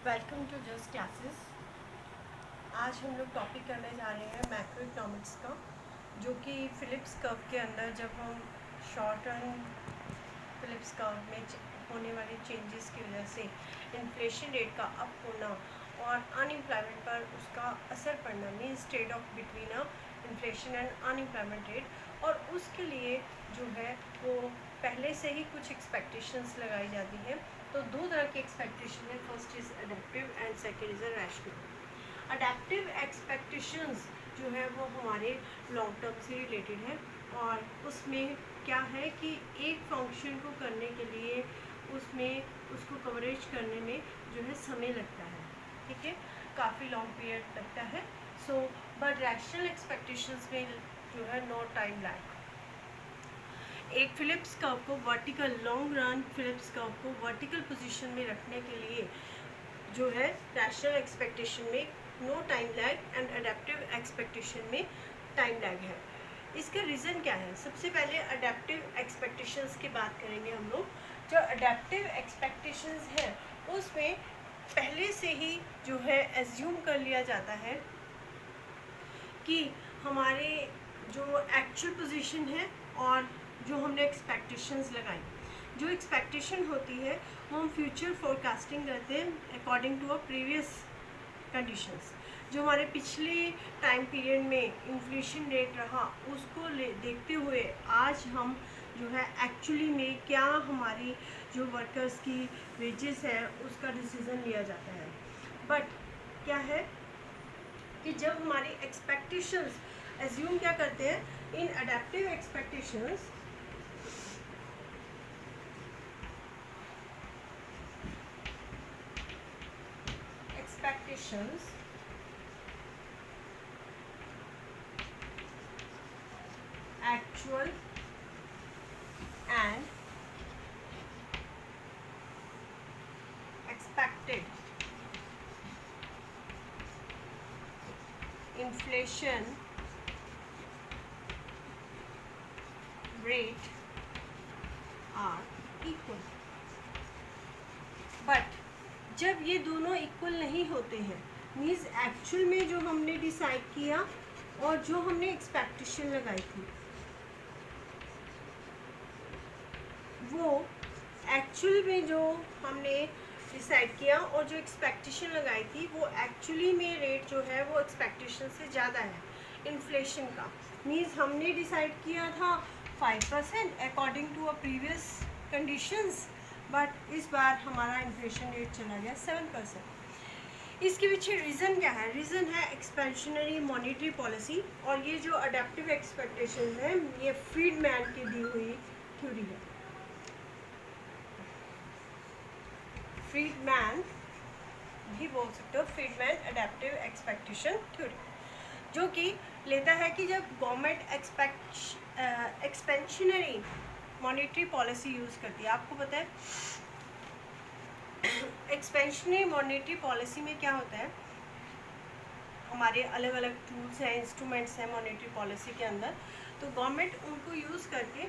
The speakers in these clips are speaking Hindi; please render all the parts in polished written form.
Welcome to just classes. आज हम लोग टॉपिक करने जा रहे हैं मैक्रो इकोनॉमिक्स का, जो कि फिलिप्स कर्व के अंदर जब हम शॉर्ट रन फिलिप्स कर्व में होने वाले चेंजेस की वजह से इन्फ्लेशन रेट का अप होना और अनएम्प्लॉयमेंट पर उसका असर पड़ना, means trade off between inflation and unemployment rate, और उसके लिए जो है वो पहले से ही कुछ एक्सपेक्टेशंस लगाई जाती हैं। तो दो तरह की एक्सपेक्टेशन है, first is adaptive and second is rational. Adaptive expectations जो है वो हमारे लॉन्ग टर्म से रिलेटेड है, और उसमें क्या है कि एक फंक्शन को करने के लिए उसमें उसको कवरेज करने में जो है समय लगता है, ठीक है, काफ़ी लॉन्ग पीरियड लगता है। सो बट रैशनल एक्सपेक्टेशंस में जो है नो टाइम लैग। एक फिलिप्स कर्व को vertical, long run Phillips curve को वर्टिकल पोजीशन में रखने के लिए जो है रैशनल एक्सपेक्टेशन में no time lag and adaptive expectation में टाइम लैग है। इसका रीज़न क्या है? सबसे पहले अडेप्टिव एक्सपेक्टेशंस की बात करेंगे हम लोग। जो अडेप्टिव एक्सपेक्टेशंस है उसमें पहले से ही जो है एज्यूम कर लिया जाता है कि हमारे जो एक्चुअल पोजीशन है और जो हमने एक्सपेक्टेशंस लगाई, जो एक्सपेक्टेशन होती है वो हम फ्यूचर फोरकास्टिंग करते हैं according to a previous conditions. जो हमारे पिछले टाइम पीरियड में इन्फ्लेशन रेट रहा उसको देखते हुए आज हम जो है एक्चुअली में क्या हमारी जो वर्कर्स की वेजेस है उसका डिसीज़न लिया जाता है। बट क्या है कि जब हमारी एक्सपेक्टेशंस एज्यूम क्या करते हैं, in adaptive expectations actual and expected inflation rate are equal। But जब ये दोनों इक्वल नहीं होते हैं, मीन्स एक्चुअल में जो हमने डिसाइड किया और जो हमने एक्सपेक्टेशन लगाई थी वो एक्चुअल में जो हमने डिसाइड किया और जो एक्सपेक्टेशन लगाई थी वो एक्चुअली में रेट जो है वो एक्सपेक्टेशन से ज़्यादा है इन्फ्लेशन का। मीन्स हमने डिसाइड किया था 5% according to a previous conditions, but इस बार हमारा इन्फ्लेशन रेट चला गया 7%। इसके पीछे रीज़न क्या है? रीज़न है एक्सपेंशनरी मॉनेटरी पॉलिसी, और ये जो अडेप्टिव एक्सपेक्टेशन है ये फ्रीडमैन की दी हुई थ्योरी है। फ्रीडमैन भी बोल सकते हो, फ्रीडमैन अडेप्टिव एक्सपेक्टेशन थ्योरी, जो कि लेता है कि जब government expansionary monetary policy use करती है, आपको पता है एक्सपेंशनरी मॉनेटरी पॉलिसी में क्या होता है, हमारे अलग अलग टूल्स हैं, इंस्ट्रूमेंट्स हैं मॉनेटरी पॉलिसी के अंदर। तो गवर्नमेंट उनको यूज़ करके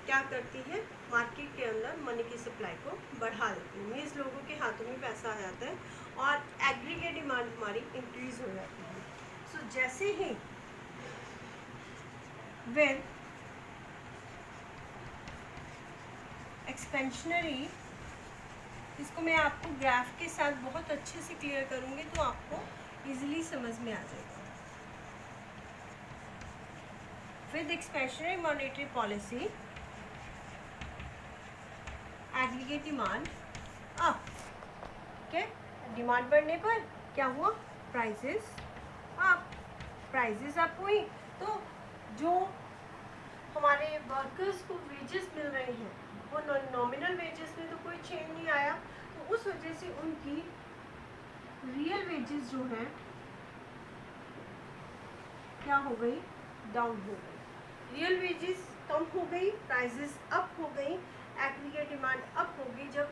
क्या करती है, मार्केट के अंदर मनी की सप्लाई को बढ़ा देती है, मीन्स लोगों के हाथों में पैसा आ जाता है और एग्रीगेट डिमांड हमारी इंक्रीज हो जाती है। सो जैसे ही वेन एक्सपेंशनरी, इसको मैं आपको ग्राफ के साथ बहुत अच्छे से क्लियर करूँगी तो आपको इजीली समझ में आ जाएगा। With expansionary monetary policy aggregate demand up, okay, demand बढ़ने पर क्या हुआ, प्राइसेस अप, प्राइसेस अप हुई तो जो हमारे वर्कर्स को वेजेस मिल रहे हैं वो नॉमिनल वेजेस में तो कोई चेंज नहीं आया, तो उस वजह से उनकी रियल वेजेस जो है क्या हो गई, डाउन हो गई, रियल वेजेस कम हो गई, प्राइसेस अप हो गई, एग्रीगेट डिमांड अप होगी। जब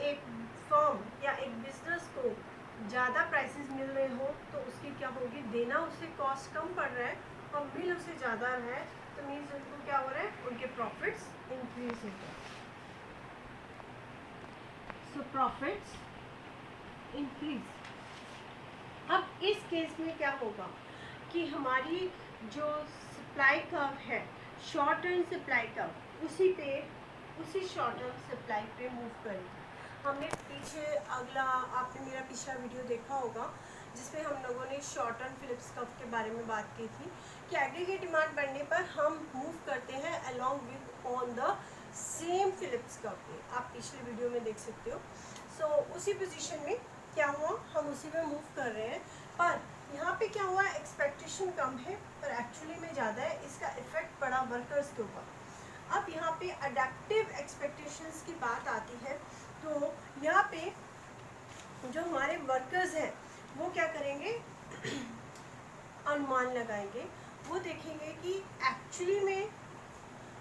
एक फर्म या एक बिजनेस को ज़्यादा प्राइसेस मिल रहे हो तो उसकी क्या होगी, देना उससे कॉस्ट कम पड़ रहा है और बिल उससे ज़्यादा है, तो मीन्स उनको क्या हो रहा है, उनके प्रॉफिट्स इंक्रीज हो गए। सो प्रॉफिट्स इंक्रीज। अब इस केस में क्या होगा कि हमारी जो सप्लाई कर्व है, शॉर्ट टर्म सप्लाई कर्व, उसी शॉर्ट टर्म सप्लाई पे मूव करेगी। हमने पीछे आपने मेरा पिछला वीडियो देखा होगा जिसमें हम लोगों ने शॉर्ट टर्म फिलिप्स कर्व के बारे में बात की थी कि एग्रीगेट डिमांड बढ़ने पर हम मूव करते हैं along with on the same Phillips curve पे। आप पिछले वीडियो में देख सकते हो। सो उसी पोजीशन में क्या हुआ, हम उसी में मूव कर रहे हैं, पर यहाँ पे क्या हुआ, एक्सपेक्टेशन कम है पर एक्चुअली में ज़्यादा है। इसका इफेक्ट पड़ा वर्कर्स के ऊपर। अब यहाँ पे अडेप्टिव एक्सपेक्टेशंस की बात आती है, तो यहाँ पे जो हमारे वर्कर्स हैं वो क्या करेंगे, अनुमान लगाएंगे। वो देखेंगे कि एक्चुअली में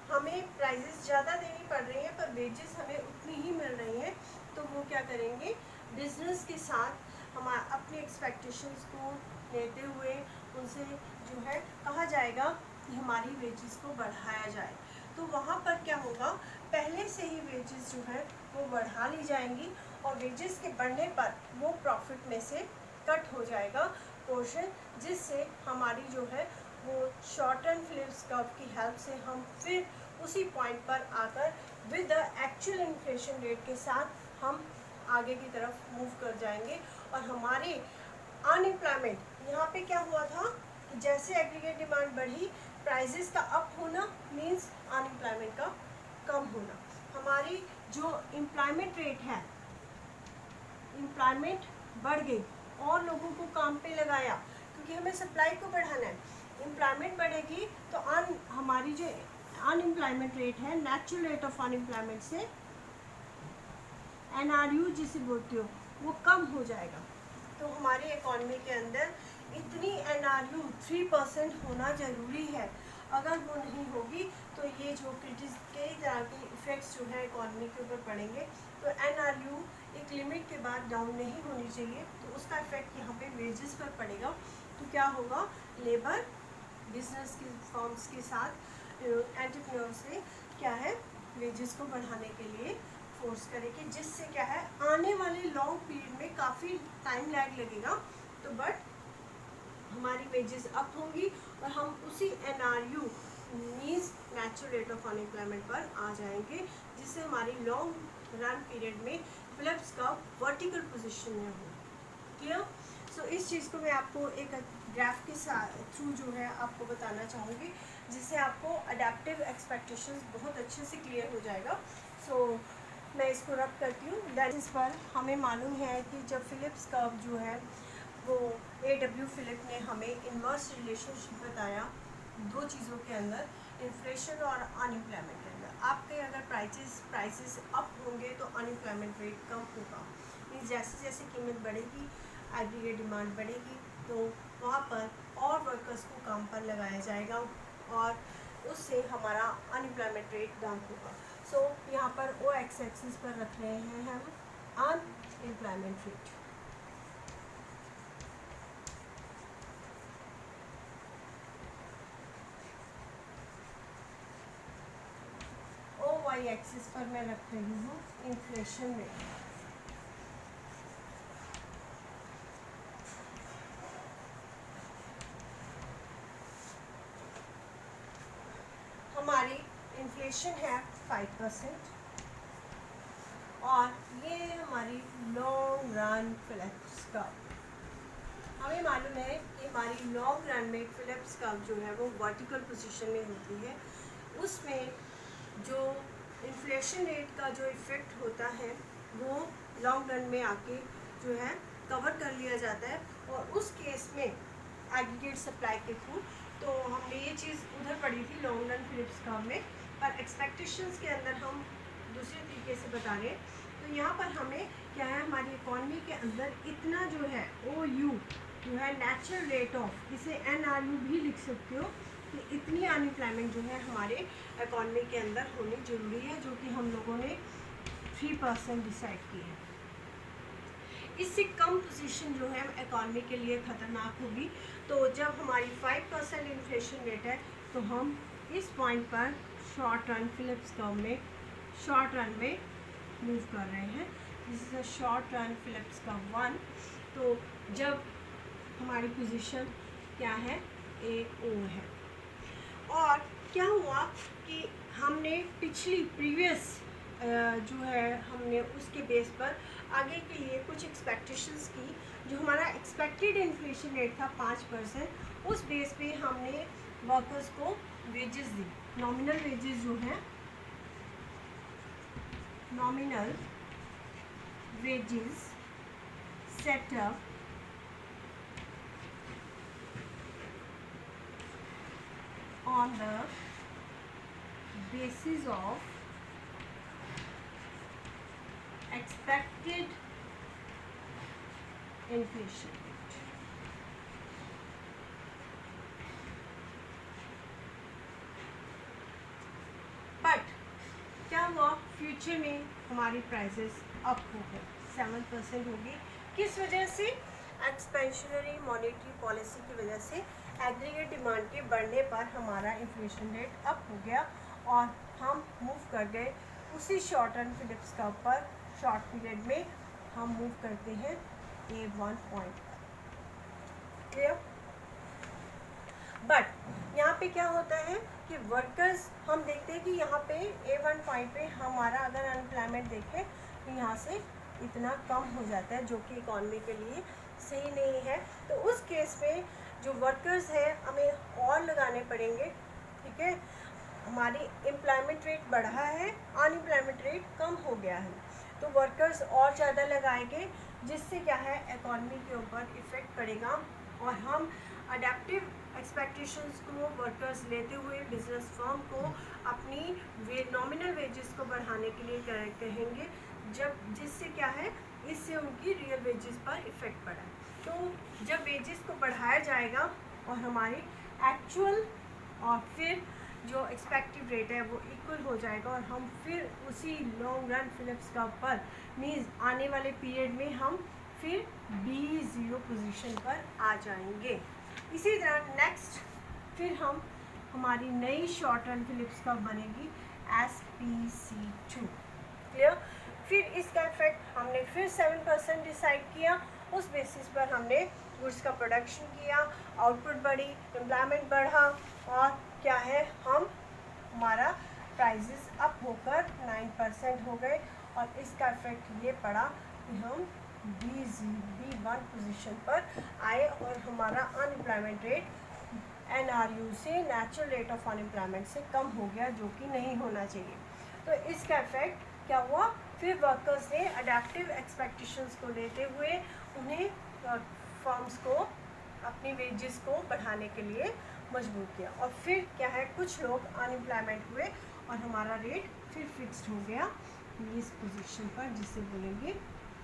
हमें प्राइजेस ज़्यादा देनी पड़ रही हैं पर वेजेस हमें उतनी ही मिल रही हैं, तो वो क्या करेंगे, बिजनेस के साथ हमारा अपनी एक्सपेक्टेशंस को लेते हुए उनसे जो है कहा जाएगा कि हमारी वेजेस को बढ़ाया जाए। तो वहाँ पर क्या होगा, पहले से ही वेजेस जो है वो बढ़ा ली जाएंगी और वेजेस के बढ़ने पर वो प्रॉफिट में से कट हो जाएगा पोर्शन, जिससे हमारी जो है वो शॉर्ट टर्म फिलिप्स कर्व की हेल्प से हम फिर उसी पॉइंट पर आकर with the actual inflation rate के साथ हम आगे की तरफ मूव कर जाएंगे। और हमारे अनएम्प्लॉयमेंट यहाँ पे क्या हुआ था कि जैसे एग्रीगेट डिमांड बढ़ी, प्राइजेस का अप होना मीन्स अनएम्प्लॉयमेंट का कम होना। हमारी जो एम्प्लॉयमेंट रेट है, एम्प्लॉयमेंट बढ़ गई और लोगों को काम पे लगाया क्योंकि हमें सप्लाई को बढ़ाना है। एम्प्लॉयमेंट बढ़ेगी तो हमारी जो अनएम्प्लॉयमेंट रेट है, नेचुरल रेट ऑफ अनएम्प्लॉयमेंट से NRU जिसे बोलते हो वो कम हो जाएगा। तो हमारी इकॉनमी के अंदर इतनी NRU 3% होना ज़रूरी है। अगर वो नहीं होगी तो ये जो कई तरह के इफ़ेक्ट्स जो है इकॉनमी के ऊपर पड़ेंगे। तो NRU एक लिमिट के बाद डाउन नहीं होनी चाहिए, तो उसका इफेक्ट यहाँ पे वेजेस पर पड़ेगा। तो क्या होगा, लेबर बिजनेस की फर्म्स के साथ एंटरप्रेन्योर से क्या है, वेजेस को बढ़ाने के लिए फोर्स करेगी, जिससे क्या है आने वाले लॉन्ग पीरियड में काफ़ी टाइम लैग लगेगा, तो बट हमारी वेजेस अप होंगी और हम उसी NRU means natural rate of unemployment पर आ जाएंगे, जिससे हमारी लॉन्ग रन पीरियड में फिलिप्स का वर्टिकल पोजीशन में हो। क्लियर? सो इस चीज़ को मैं आपको एक ग्राफ के थ्रू जो है आपको बताना चाहूँगी, जिससे आपको अडेप्टिव एक्सपेक्टेशंस बहुत अच्छे से क्लियर हो जाएगा। सो मैं इसको रब करती हूँ। दैट इस पर हमें मालूम है कि जब फिलिप्स कर्व जो है वो AW फिलिप ने हमें इन्वर्स रिलेशनशिप बताया दो चीज़ों के अंदर, इन्फ्लेशन और अनएम्प्लॉयमेंट के अंदर। आपके अगर प्राइसेस अप होंगे तो अनएम्प्लॉयमेंट रेट कम होगा, मीन्स जैसे जैसे कीमत बढ़ेगी एग्रीगेट डिमांड बढ़ेगी, तो वहाँ पर और वर्कर्स को काम पर लगाया जाएगा और उससे हमारा अनएम्प्लॉयमेंट रेट डाउन होगा। सो यहाँ पर OX एक्सिस पर रख रहे हैं हम अनएम्प्लॉयमेंट रेट। Y एक्सिस पर मैं रख रही हूँ इन्फ्लेशन रेट। हमारी इन्फ्लेशन है 5% और ये हमारी लॉन्ग रन फिलिप्स कर्व। हमें मालूम है कि हमारी लॉन्ग रन में फिलिप्स कर्व जो है वो वर्टिकल पोजीशन में होती है। उसमें जो इन्फ्लेशन रेट का जो इफ़ेक्ट होता है वो लॉन्ग रन में आके जो है कवर कर लिया जाता है, और उस केस में एग्रीगेट सप्लाई के थ्रू। तो हमने ये चीज़ उधर पढ़ी थी लॉन्ग रन फिलिप्स कर्व में, पर एक्सपेक्टेशंस के अंदर हम दूसरे तरीके से बता रहे हैं। तो यहाँ पर हमें क्या है, हमारी इकॉनमी के अंदर इतना जो है OU जो है नेचुरल रेट ऑफ, इसे NRU भी लिख सकते हो, कि इतनी अनएम्प्लॉयमेंट जो है हमारे इकॉनमी के अंदर होनी ज़रूरी है, जो कि हम लोगों ने 3% डिसाइड की है। इससे कम पोजीशन जो है इकॉनमी के लिए ख़तरनाक होगी। तो जब हमारी 5% इन्फ्लेशन रेट है तो हम इस पॉइंट पर शॉर्ट रन फिलिप्स कर्व में शॉर्ट रन में मूव कर रहे हैं। This is a short run Phillips का 1। तो जब हमारी पोजीशन क्या है, ए ओ है। और क्या हुआ कि हमने पिछली प्रीवियस जो है हमने उसके बेस पर आगे के लिए कुछ एक्सपेक्टेशंस की। जो हमारा एक्सपेक्टेड इन्फ्लेशन रेट था 5%, उस बेस पे हमने वर्कर्स को वेजेस दी। नॉमिनल वेजेस जो हैं, nominal wages setup on the basis of expected inflation rate। But क्या हुआ, फ्यूचर में हमारी प्राइसेस अप हो गए, 7% होगी। किस वजह से? एक्सपेंशनरी मॉनेटरी पॉलिसी की वजह से एग्रीगेट डिमांड के बढ़ने पर हमारा इन्फ्लेशन रेट अप हो गया और हम मूव कर गए उसी शॉर्ट रन फिलिप्स कर्व पर। शॉर्ट पीरियड में हम मूव करते हैं A1 पॉइंट। क्लियर? बट यहाँ पे क्या होता है कि वर्कर्स, हम देखते हैं कि यहाँ पे A1 पॉइंट पे हमारा अगर अनएम्प्लॉयमेंट देखें तो यहाँ से इतना कम हो जाता है, जो कि इकॉनमी के लिए सही नहीं है। तो उस केस में जो वर्कर्स हैं हमें और लगाने पड़ेंगे। ठीक है, हमारी एम्प्लॉयमेंट रेट बढ़ा है, अनएम्प्लॉयमेंट रेट कम हो गया है, तो वर्कर्स और ज़्यादा लगाएंगे, जिससे क्या है इकॉनमी के ऊपर इफ़ेक्ट पड़ेगा। और हम अडेप्टिव एक्सपेक्टेशंस को वर्कर्स लेते हुए बिजनेस फर्म को अपनी नॉमिनल वेजेस को बढ़ाने के लिए कहेंगे, जिससे क्या है, इससे उनकी रियल वेजेस पर इफ़ेक्ट पड़ा है। तो जब वेजेस को बढ़ाया जाएगा और हमारी एक्चुअल और फिर जो एक्सपेक्टेड रेट है वो इक्वल हो जाएगा, और हम फिर उसी लॉन्ग रन फिलिप्स कर्व पर मीन्स आने वाले पीरियड में हम फिर B0 पोजीशन पर आ जाएंगे। इसी तरह नेक्स्ट फिर हमारी नई शॉर्ट रन फिलिप्स कर्व बनेगी SPC2। क्लियर? फिर इसका इफेक्ट हमने फिर 7% डिसाइड किया। उस बेसिस पर हमने गुड्स का प्रोडक्शन किया, आउटपुट बढ़ी, एम्प्लॉयमेंट बढ़ा, और क्या है, हमारा प्राइजेस अप होकर 9% हो गए। और इसका इफेक्ट ये पड़ा कि हम B1 पोजीशन पर आए और हमारा अनएम्प्लॉयमेंट रेट NRU से, नेचुरल रेट ऑफ अनएम्प्लॉयमेंट से कम हो गया, जो कि नहीं होना चाहिए। तो इसका इफेक्ट क्या हुआ, फिर वर्कर्स ने अडेप्टिव एक्सपेक्टेशंस को लेते हुए उन्हें फर्म्स को अपनी वेजेस को बढ़ाने के लिए मजबूर किया। और फिर क्या है, कुछ लोग अनएम्प्लॉयमेंट हुए और हमारा रेट फिर फिक्स्ड हो गया इस पोजीशन पर, जिसे बोलेंगे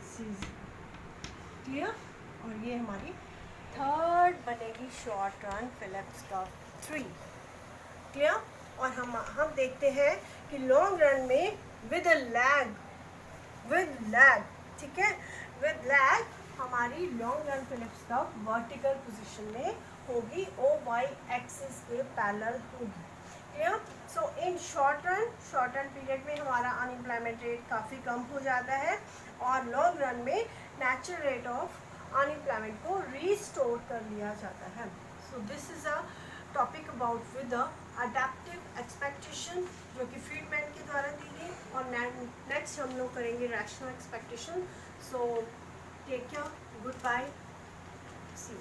C0। क्लियर? और ये हमारी थर्ड बनेगी short run Phillips curve 3। Clear? और हम देखते हैं कि लॉन्ग रन में विद लैग, ठीक है, विद लैग हमारी long run Phillips curve vertical position में होगी, OY एक्सिस के पैरेलल होगी। Clear? So in short run period में हमारा अनएम्प्लॉयमेंट रेट काफ़ी कम हो जाता है, और लॉन्ग रन में नेचुरल रेट ऑफ अनएम्प्लॉयमेंट को रीस्टोर कर लिया जाता है। So this is a topic about with adaptive expectation, जो कि फ्रीडमैन के द्वारा दी गई। और नेक्स्ट हम लोग करेंगे rational expectation. So take care, good bye, see you.